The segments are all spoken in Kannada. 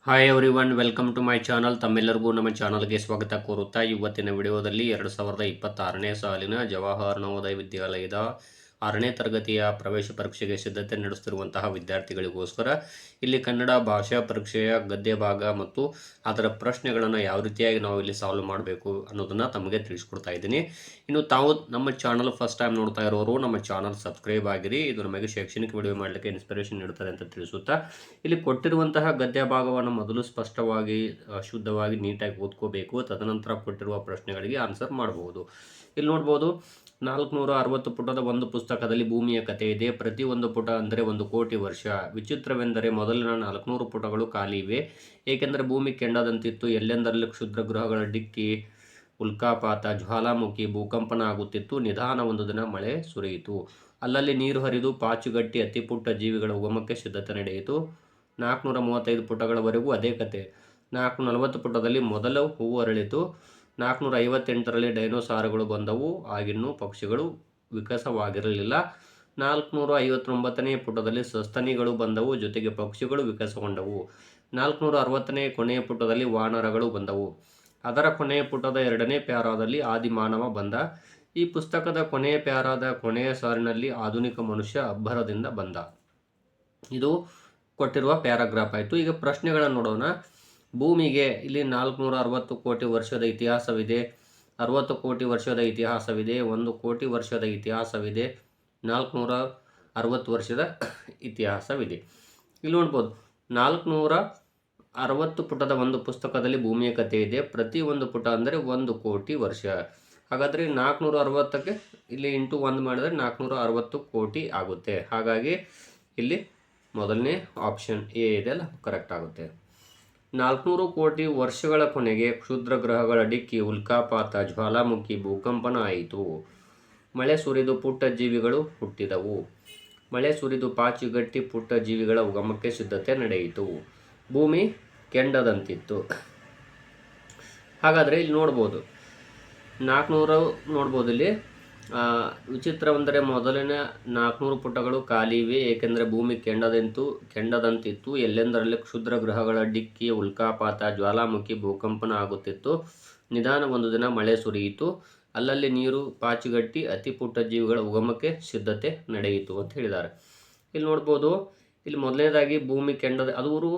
Hi everyone, welcome to my channel. ತಮ್ಮೆಲ್ಲರಿಗೂ ನಮ್ಮ ಚಾನಲ್ಗೆ ಸ್ವಾಗತ ಕೋರುತ್ತಾ ಇವತ್ತಿನ ವಿಡಿಯೋದಲ್ಲಿ 2026ನೇ ಸಾಲಿನ ಜವಾಹರ್ ನವೋದಯ ವಿದ್ಯಾಲಯದ 6ನೇ ತರಗತಿಯ ಪ್ರವೇಶ ಪರೀಕ್ಷೆಗೆ ಸಿದ್ಧತೆ ನಡೆಸುತ್ತಿರುವಂತಹ ವಿದ್ಯಾರ್ಥಿಗಳಿಗೋಸ್ಕರ ಇಲ್ಲಿ ಕನ್ನಡ ಭಾಷಾ ಪರೀಕ್ಷೆಯ ಗದ್ಯ ಭಾಗ ಮತ್ತು ಅದರ ಪ್ರಶ್ನೆಗಳನ್ನು ಯಾವ ರೀತಿಯಾಗಿ ನಾವು ಇಲ್ಲಿ ಸಾಲ್ವ್ ಮಾಡಬೇಕು ಅನ್ನೋದನ್ನು ತಮಗೆ ತಿಳಿಸ್ಕೊಡ್ತಾ ಇದ್ದೀನಿ. ಇನ್ನು ತಾವು ನಮ್ಮ ಚಾನಲ್ ಫಸ್ಟ್ ಟೈಮ್ ನೋಡ್ತಾ ಇರೋರು ನಮ್ಮ ಚಾನಲ್ ಸಬ್ಸ್ಕ್ರೈಬ್ ಆಗಿರಿ. ಇದು ನಮಗೆ ಶೈಕ್ಷಣಿಕ ವಿಡಿಯೋ ಮಾಡಲಿಕ್ಕೆ ಇನ್ಸ್ಪಿರೇಷನ್ ನೀಡುತ್ತದೆ ಅಂತ ತಿಳಿಸುತ್ತಾ, ಇಲ್ಲಿ ಕೊಟ್ಟಿರುವಂತಹ ಗದ್ಯ ಭಾಗವನ್ನು ಮೊದಲು ಸ್ಪಷ್ಟವಾಗಿ ಶುದ್ಧವಾಗಿ ನೀಟಾಗಿ ಓದ್ಕೋಬೇಕು. ತದನಂತರ ಕೊಟ್ಟಿರುವ ಪ್ರಶ್ನೆಗಳಿಗೆ ಆನ್ಸರ್ ಮಾಡಬಹುದು. ಇಲ್ಲಿ ನೋಡ್ಬೋದು, 460 ಪುಟದ ಒಂದು ಪುಸ್ತಕದಲ್ಲಿ ಭೂಮಿಯ ಕಥೆ ಇದೆ. ಪ್ರತಿಯೊಂದು ಪುಟ ಅಂದರೆ 1,00,00,000 ವರ್ಷ. ವಿಚಿತ್ರವೆಂದರೆ ಮೊದಲಿನ 400 ಪುಟಗಳು ಖಾಲಿ ಇವೆ, ಏಕೆಂದರೆ ಭೂಮಿ ಕೆಂಡದಂತಿತ್ತು. ಎಲ್ಲೆಂದರಲ್ಲಿ ಕ್ಷುದ್ರ ಗ್ರಹಗಳ ಡಿಕ್ಕಿ, ಉಲ್ಕಾಪಾತ, ಜ್ವಾಲಾಮುಖಿ, ಭೂಕಂಪನ ಆಗುತ್ತಿತ್ತು. ನಿಧಾನ ಒಂದು ದಿನ ಮಳೆ ಸುರಿಯಿತು. ಅಲ್ಲಲ್ಲಿ ನೀರು ಹರಿದು ಪಾಚುಗಟ್ಟಿ ಅತಿ ಪುಟ್ಟ ಜೀವಿಗಳ ಉಗಮಕ್ಕೆ ಸಿದ್ಧತೆ ನಡೆಯಿತು. 435 ಪುಟಗಳವರೆಗೂ ಅದೇ ಕತೆ. 440 ಪುಟದಲ್ಲಿ ಮೊದಲ ಹೂವು ಅರಳಿತು. 458ರಲ್ಲಿ ಡೈನೋಸಾರುಗಳು ಬಂದವು. ಆಗಿನ್ನೂ ಪಕ್ಷಿಗಳು ವಿಕಾಸವಾಗಿರಲಿಲ್ಲ. 459ನೇ ಪುಟದಲ್ಲಿ ಸಸ್ತನಿಗಳು ಬಂದವು, ಜೊತೆಗೆ ಪಕ್ಷಿಗಳು ವಿಕಾಸಗೊಂಡವು. 460ನೇ ಕೊನೆಯ ಪುಟದಲ್ಲಿ ವಾನರಗಳು ಬಂದವು. ಅದರ ಕೊನೆಯ ಪುಟದ 2ನೇ ಪ್ಯಾರಾದಲ್ಲಿ ಆದಿಮಾನವ ಬಂದ. ಈ ಪುಸ್ತಕದ ಕೊನೆಯ ಪ್ಯಾರಾದ ಕೊನೆಯ ಸಾಲಿನಲ್ಲಿ ಆಧುನಿಕ ಮನುಷ್ಯ ಅಬ್ಬರದಿಂದ ಬಂದ. ಇದು ಕೊಟ್ಟಿರುವ ಪ್ಯಾರಾಗ್ರಾಫ್ ಆಯಿತು. ಈಗ ಪ್ರಶ್ನೆಗಳನ್ನು ನೋಡೋಣ. ಭೂಮಿಗೆ ಇಲ್ಲಿ 460 ಕೋಟಿ ವರ್ಷದ ಇತಿಹಾಸವಿದೆ, 60 ಕೋಟಿ ವರ್ಷದ ಇತಿಹಾಸವಿದೆ, 1 ಕೋಟಿ ವರ್ಷದ ಇತಿಹಾಸವಿದೆ, 460 ವರ್ಷದ ಇತಿಹಾಸವಿದೆ. ಇಲ್ಲಿ ನೋಡ್ಬೋದು, 460 ಪುಟದ ಒಂದು ಪುಸ್ತಕದಲ್ಲಿ ಭೂಮಿಯ ಕಥೆ ಇದೆ. ಪ್ರತಿ ಒಂದು ಪುಟ ಅಂದರೆ 1 ಕೋಟಿ ವರ್ಷ. ಹಾಗಾದರೆ 460ಕ್ಕೆ ಇಲ್ಲಿ ಇಂಟು 1 ಮಾಡಿದರೆ 460 ಕೋಟಿ ಆಗುತ್ತೆ. ಹಾಗಾಗಿ ಇಲ್ಲಿ ಮೊದಲನೇ ಆಪ್ಷನ್ ಎ ಇದೆಯಲ್ಲ, ಕರೆಕ್ಟ್ ಆಗುತ್ತೆ. 400 ಕೋಟಿ ವರ್ಷಗಳ ಕೊನೆಗೆ ಕ್ಷುದ್ರ ಗ್ರಹಗಳ ಡಿಕ್ಕಿ, ಉಲ್ಕಾಪಾತ, ಜ್ವಾಲಾಮುಖಿ, ಭೂಕಂಪನ ಆಯಿತು. ಮಳೆ ಸುರಿದು ಪುಟ್ಟ ಜೀವಿಗಳು ಹುಟ್ಟಿದವು. ಮಳೆ ಸುರಿದು ಪಾಚಿಗಟ್ಟಿ ಪುಟ್ಟ ಜೀವಿಗಳ ಉಗಮಕ್ಕೆ ಸಿದ್ಧತೆ ನಡೆಯಿತು. ಭೂಮಿ ಕೆಂಡದಂತಿತ್ತು. ಹಾಗಾದರೆ ಇಲ್ಲಿ ನೋಡ್ಬೋದು, 400 ನೋಡ್ಬೋದು. ಇಲ್ಲಿ ವಿಚಿತ್ರವೆಂದರೆ ಮೊದಲಿನ 400 ಪುಟಗಳು ಖಾಲಿ ಇವೆ, ಏಕೆಂದರೆ ಭೂಮಿ ಕೆಂಡದಂತಿತ್ತು. ಎಲ್ಲೆಂದರಲ್ಲಿ ಕ್ಷುದ್ರ ಗ್ರಹಗಳ ಡಿಕ್ಕಿ, ಉಲ್ಕಾಪಾತ, ಜ್ವಾಲಾಮುಖಿ, ಭೂಕಂಪನ ಆಗುತ್ತಿತ್ತು. ನಿಧಾನ ಒಂದು ದಿನ ಮಳೆ ಸುರಿಯಿತು. ಅಲ್ಲಲ್ಲಿ ನೀರು ಪಾಚಿಗಟ್ಟಿ ಅತಿ ಪುಟ್ಟ ಜೀವಿಗಳ ಉಗಮಕ್ಕೆ ಸಿದ್ಧತೆ ನಡೆಯಿತು ಅಂತ ಹೇಳಿದ್ದಾರೆ. ಇಲ್ಲಿ ನೋಡ್ಬೋದು, ಇಲ್ಲಿ ಮೊದಲನೇದಾಗಿ ಭೂಮಿ ಅವರು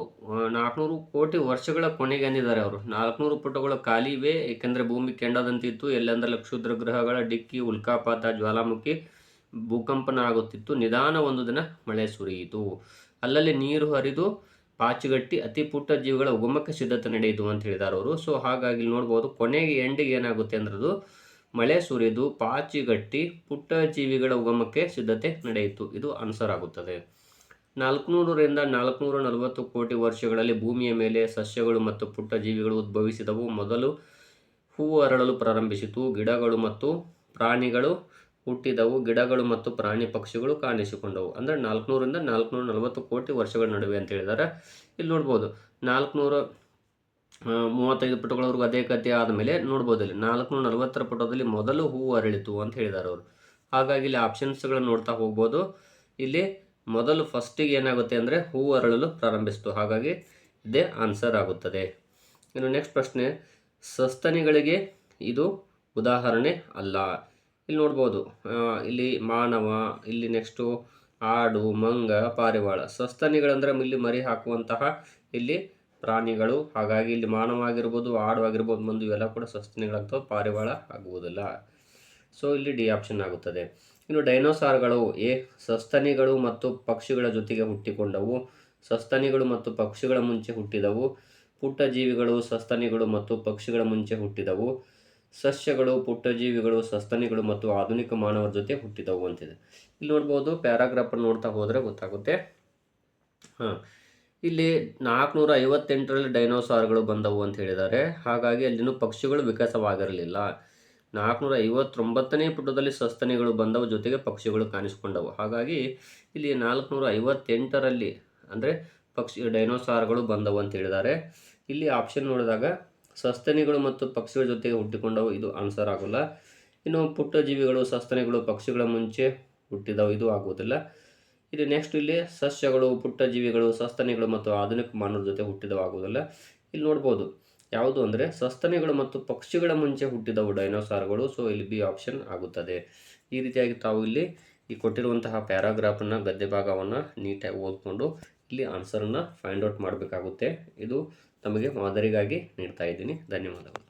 400 ಕೋಟಿ ವರ್ಷಗಳ ಕೊನೆಗೆ ಅಂದಿದ್ದಾರೆ. ಅವರು 400 ಪುಟಗಳು ಖಾಲಿ ಇವೆ, ಏಕೆಂದರೆ ಭೂಮಿ ಕೆಂಡದಂತಿತ್ತು. ಎಲ್ಲೆಂದರಲ್ಲಿ ಕ್ಷುದ್ರ ಗ್ರಹಗಳ ಡಿಕ್ಕಿ, ಉಲ್ಕಾಪಾತ, ಜ್ವಾಲಾಮುಖಿ, ಭೂಕಂಪನ ಆಗುತ್ತಿತ್ತು. ನಿಧಾನ ಒಂದು ದಿನ ಮಳೆ ಸುರಿಯಿತು. ಅಲ್ಲಲ್ಲಿ ನೀರು ಹರಿದು ಪಾಚಿಗಟ್ಟಿ ಅತಿ ಪುಟ್ಟ ಜೀವಿಗಳ ಉಗಮಕ್ಕೆ ಸಿದ್ಧತೆ ನಡೆಯಿತು ಅಂತ ಹೇಳಿದ್ದಾರೆ ಅವರು. ಸೊ ಹಾಗಾಗಿ ಇಲ್ಲಿ ನೋಡ್ಬೋದು, ಕೊನೆಗೆ ಎಂಡಿಗೆ ಏನಾಗುತ್ತೆ ಅಂದ್ರದು ಮಳೆ ಸುರಿದು ಪಾಚಿಗಟ್ಟಿ ಪುಟ್ಟ ಜೀವಿಗಳ ಉಗಮಕ್ಕೆ ಸಿದ್ಧತೆ ನಡೆಯಿತು. ಇದು ಆನ್ಸರ್ ಆಗುತ್ತದೆ. 400ರಿಂದ 440 ಕೋಟಿ ವರ್ಷಗಳಲ್ಲಿ ಭೂಮಿಯ ಮೇಲೆ ಸಸ್ಯಗಳು ಮತ್ತು ಪುಟ್ಟ ಜೀವಿಗಳು ಉದ್ಭವಿಸಿದವು. ಮೊದಲು ಹೂವು ಅರಳಲು ಪ್ರಾರಂಭಿಸಿತು. ಗಿಡಗಳು ಮತ್ತು ಪ್ರಾಣಿಗಳು ಹುಟ್ಟಿದವು. ಗಿಡಗಳು ಮತ್ತು ಪ್ರಾಣಿ ಪಕ್ಷಿಗಳು ಕಾಣಿಸಿಕೊಂಡವು. ಅಂದರೆ 400ರಿಂದ 440 ಕೋಟಿ ವರ್ಷಗಳ ನಡುವೆ ಅಂತ ಹೇಳಿದ್ದಾರೆ. ಇಲ್ಲಿ ನೋಡ್ಬೋದು, 435 ಪುಟಗಳವರೆಗೂ ಅದೇ ಕಥೆ ಆದಮೇಲೆ ನೋಡ್ಬೋದು, ಇಲ್ಲಿ 440ರ ಪುಟದಲ್ಲಿ ಮೊದಲು ಹೂವು ಅರಳಿತು ಅಂತ ಹೇಳಿದ್ದಾರೆ ಅವರು. ಹಾಗಾಗಿ ಇಲ್ಲಿ ಆಪ್ಷನ್ಸ್ಗಳನ್ನು ನೋಡ್ತಾ ಹೋಗ್ಬೋದು. ಇಲ್ಲಿ ಮೊದಲು ಫಸ್ಟಿಗೆ ಏನಾಗುತ್ತೆ ಅಂದರೆ ಹೂವು ಅರಳಲು ಪ್ರಾರಂಭಿಸಿತು. ಹಾಗಾಗಿ ಇದೇ ಆನ್ಸರ್ ಆಗುತ್ತದೆ. ಇನ್ನು ನೆಕ್ಸ್ಟ್ ಪ್ರಶ್ನೆ, ಸಸ್ತನಿಗಳಿಗೆ ಇದು ಉದಾಹರಣೆ ಅಲ್ಲ. ಇಲ್ಲಿ ನೋಡ್ಬೋದು, ಇಲ್ಲಿ ಮಾನವ, ಇಲ್ಲಿ ನೆಕ್ಸ್ಟು ಆಡು, ಮಂಗ, ಪಾರಿವಾಳ. ಸಸ್ತನಿಗಳಂದರೆ ಇಲ್ಲಿ ಮರಿ ಹಾಕುವಂತಹ ಇಲ್ಲಿ ಪ್ರಾಣಿಗಳು. ಹಾಗಾಗಿ ಇಲ್ಲಿ ಮಾನವ ಆಗಿರ್ಬೋದು, ಆಡು ಆಗಿರ್ಬೋದು, ಮಂದು ಇವೆಲ್ಲ ಕೂಡ ಸಸ್ತನಿಗಳಾಗ್ತವೆ, ಪಾರಿವಾಳ ಆಗುವುದಿಲ್ಲ. ಸೊ ಇಲ್ಲಿ ಡಿ ಆಪ್ಷನ್ ಆಗುತ್ತದೆ. ಇನ್ನು ಡೈನೋಸಾರ್ಗಳು ಸಸ್ತನಿಗಳು ಮತ್ತು ಪಕ್ಷಿಗಳ ಜೊತೆಗೆ ಹುಟ್ಟಿಕೊಂಡವು. ಸಸ್ತನಿಗಳು ಮತ್ತು ಪಕ್ಷಿಗಳ ಮುಂಚೆ ಹುಟ್ಟಿದವು. ಪುಟ್ಟ ಜೀವಿಗಳು ಸಸ್ತನಿಗಳು ಮತ್ತು ಪಕ್ಷಿಗಳ ಮುಂಚೆ ಹುಟ್ಟಿದವು. ಸಸ್ಯಗಳು, ಪುಟ್ಟ ಜೀವಿಗಳು, ಸಸ್ತನಿಗಳು ಮತ್ತು ಆಧುನಿಕ ಮಾನವರ ಜೊತೆ ಹುಟ್ಟಿದವು ಅಂತಿದೆ. ಇಲ್ಲಿ ನೋಡ್ಬೋದು, ಪ್ಯಾರಾಗ್ರಾಫನ್ನು ನೋಡ್ತಾ ಹೋದರೆ ಗೊತ್ತಾಗುತ್ತೆ. ಇಲ್ಲಿ 458ರಲ್ಲಿ ಡೈನೋಸಾರ್ಗಳು ಬಂದವು ಅಂತ ಹೇಳಿದ್ದಾರೆ. ಹಾಗಾಗಿ ಅಲ್ಲಿನೂ ಪಕ್ಷಿಗಳು ವಿಕಾಸವಾಗಿರಲಿಲ್ಲ. 459ನೇ ಪುಟದಲ್ಲಿ ಸಸ್ತನಿಗಳು ಬಂದವು, ಜೊತೆಗೆ ಪಕ್ಷಿಗಳು ಕಾಣಿಸಿಕೊಂಡವು. ಹಾಗಾಗಿ ಇಲ್ಲಿ 458ರಲ್ಲಿ ಅಂದರೆ ಡೈನೋಸಾರ್ಗಳು ಬಂದವು ಅಂತ ಹೇಳಿದ್ದಾರೆ. ಇಲ್ಲಿ ಆಪ್ಷನ್ ನೋಡಿದಾಗ ಸಸ್ತನಿಗಳು ಮತ್ತು ಪಕ್ಷಿಗಳ ಜೊತೆಗೆ ಹುಟ್ಟಿಕೊಂಡವು, ಇದು ಆನ್ಸರ್ ಆಗೋಲ್ಲ. ಇನ್ನು ಪುಟ್ಟ ಜೀವಿಗಳು, ಸಸ್ತನಿಗಳು, ಪಕ್ಷಿಗಳ ಮುಂಚೆ ಹುಟ್ಟಿದವು, ಇದು ಆಗುವುದಿಲ್ಲ. ಇದು ನೆಕ್ಸ್ಟ್ ಇಲ್ಲಿ ಸಸ್ಯಗಳು, ಪುಟ್ಟ ಜೀವಿಗಳು, ಸಸ್ತನಿಗಳು ಮತ್ತು ಆಧುನಿಕ ಮಾನವರ ಜೊತೆ ಹುಟ್ಟಿದವಾಗುವುದಿಲ್ಲ. ಇಲ್ಲಿ ನೋಡ್ಬೋದು ಯಾವುದು ಅಂದರೆ ಸಸ್ತನಿಗಳು ಮತ್ತು ಪಕ್ಷಿಗಳ ಮುಂಚೆ ಹುಟ್ಟಿದವು ಡೈನೋಸಾರ್ಗಳು. ಸೊ ಇಲ್ಲಿ ಬಿ ಆಪ್ಷನ್ ಆಗುತ್ತದೆ. ಈ ರೀತಿಯಾಗಿ ತಾವು ಇಲ್ಲಿ ಈ ಕೊಟ್ಟಿರುವಂತಹ ಪ್ಯಾರಾಗ್ರಾಫನ್ನು ಗದ್ಯ ಭಾಗವನ್ನು ನೀಟಾಗಿ ಓದ್ಕೊಂಡು ಇಲ್ಲಿ ಆನ್ಸರನ್ನು ಫೈಂಡ್ ಔಟ್ ಮಾಡಬೇಕಾಗುತ್ತೆ. ಇದು ತಮಗೆ ಮಾದರಿಗಾಗಿ ನೀಡ್ತಾ ಇದ್ದೀನಿ. ಧನ್ಯವಾದಗಳು.